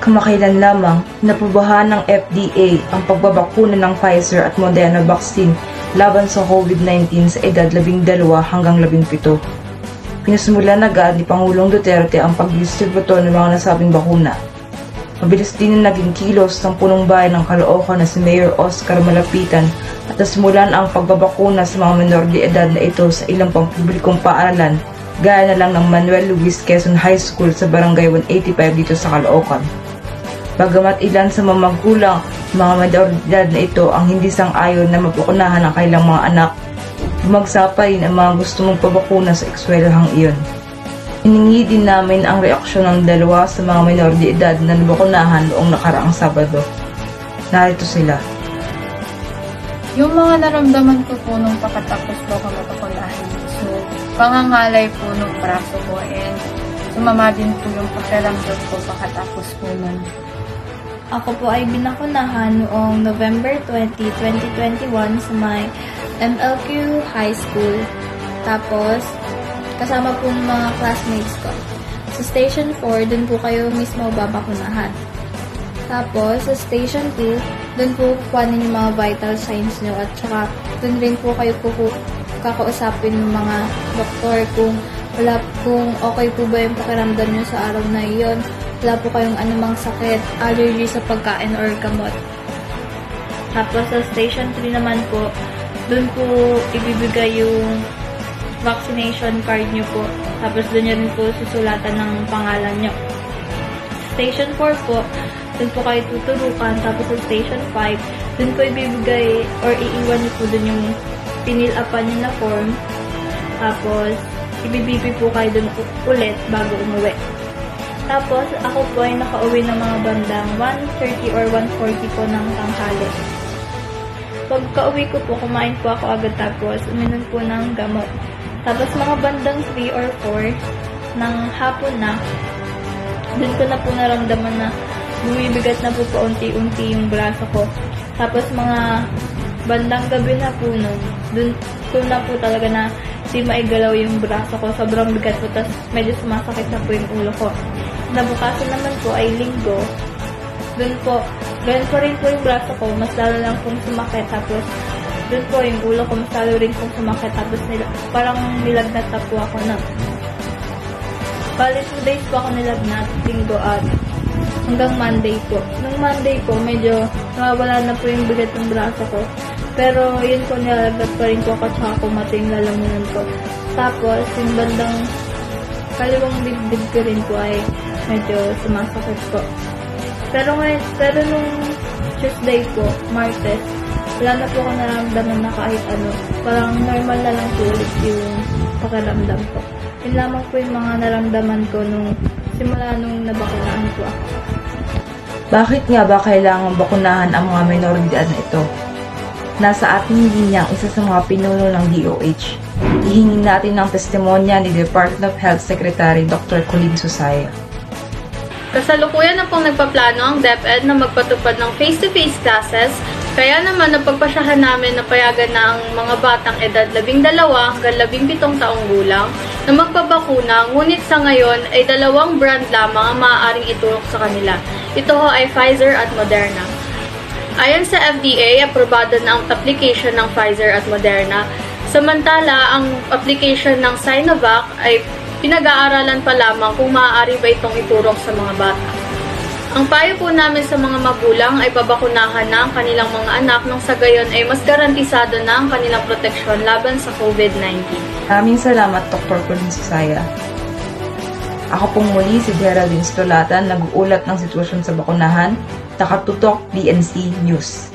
Kamakailan lamang, napubahan ng FDA ang pagbabakuna ng Pfizer at Moderna vaccine laban sa COVID-19 sa edad 12 hanggang 17. Pinasimulan agad ni Pangulong Duterte ang pagdistributo ng mga nasabing bakuna. Mabilis din ang naging kilos ng punong bayan ng Caloocan na si Mayor Oscar Malapitan at nasimulan ang pagbabakuna sa mga menor de edad na ito sa ilang pampublikong paaralan gaya na lang ng Manuel Luis Quezon High School sa Barangay 185 dito sa Caloocan. Bagamat ilan sa mga magulang, mga menor de edad na ito ang hindi sang-ayon na mabakunahan ang kailang mga anak, bumagsa pa rin ang mga gusto mong pabakuna sa eskwelahang iyon. Hiningi din namin ang reaksyon ng dalawa sa mga menor de edad na nabakunahan noong nakaraang Sabado. Narito sila. Yung mga naramdaman ko po nung pagkatapos po ako mabakunahan. So, pangangalay po nung braso ko and sumama din po yung pakiramdam ko pagkatapos po nun. Ako po ay binakunahan noong November 20, 2021 sa may MLQ High School. Tapos, kasama po ng mga classmates ko. Sa Station 4, dun po kayo mismo babakunahan. Tapos, sa Station 2, dun po kukuhanin yung mga vital signs nyo at saka dun rin po kayo kakausapin ng mga doktor kung okay po ba yung pakiramdam nyo sa araw na iyon. Wala po kayong anumang sakit, allergy sa pagkain or gamot. Tapos, sa Station 3 naman po, dun po ibibigay yung vaccination card nyo po. Tapos doon nyo rin po susulatan ng pangalan nyo. Station 4 po, doon po kayo tuturukan. Tapos sa Station 5, doon po ibibigay or iiwan nyo po doon yung pinil-upan nyo na form. Tapos, ibibibi po kayo doon ulit bago umuwi. Tapos, ako po ay nakauwi ng mga bandang 1:30 or 1:40 po ng tanghali. Pagka-uwi ko po, kumain po ako agad tapos uminom po ng gamot. Tapos mga bandang 3 or 4 ng hapon na, dun ko na po naramdaman na bumibigat na po paunti-unti yung braso ko. Tapos mga bandang gabi na po nun, dun ko na po talaga na di maigalaw yung braso ko. Sobrang bigat po, tapos medyo sumasakit na po yung ulo ko. Nabukasan naman po ay Linggo. Dun po, ganun po rin po yung braso ko, mas lalo lang pong sumakit. Tapos, dun po yung ulo ko, mas lalo rin pong sumakit. Tapos, parang nilagnat na po ako na. Bali, 2 days po ako nilagnat, Linggo at hanggang Monday po. Nung Monday po, medyo nawawala na po yung bigat ng braso ko. Pero, yun po, nilalagnat pa rin po ako, tsaka kumati yung lalamunan ko. Tapos, yung bandang kaliwang dibdib ko rin po ay medyo sumasakit po. Pero nung Tuesday po, Martes, wala na po ako naramdaman na kahit ano. Parang normal na lang po ulit yung pakiramdam ko. Yun lamang po yung mga naramdaman ko simula nung nabakunahan po ako. Bakit nga ba kailangan bakunahan ang mga menor de edad na ito? Nasa ating linya ang isa sa mga pinuno ng DOH. Ihingin natin ng testimonya ni Department of Health Secretary Dr. Colleen Susaya. Kasalukuyan na pong nagpaplano ang DepEd na magpatupad ng face-to-face classes, kaya naman napagpasyahan namin na payagan na ang mga batang edad 12 hanggang 17 taong gulang na magpabakuna, ngunit sa ngayon ay 2 brand lamang ang maaaring iturok sa kanila. Ito ho ay Pfizer at Moderna. Ayon sa FDA, aprobado na ang application ng Pfizer at Moderna. Samantala, ang application ng Sinovac ay pinag-aaralan pa lamang kung maaari ba itong iturok sa mga bata. Ang payo po namin sa mga magulang ay pabakunahan na ang kanilang mga anak nang sa gayon ay mas garantisado na ang kanilang proteksyon laban sa COVID-19. Maraming salamat, Dr. Colleen Susaya. Ako pong muli si Geraldine Stolatan, nag-uulat ng sitwasyon sa bakunahan, Takatutok, DNC News.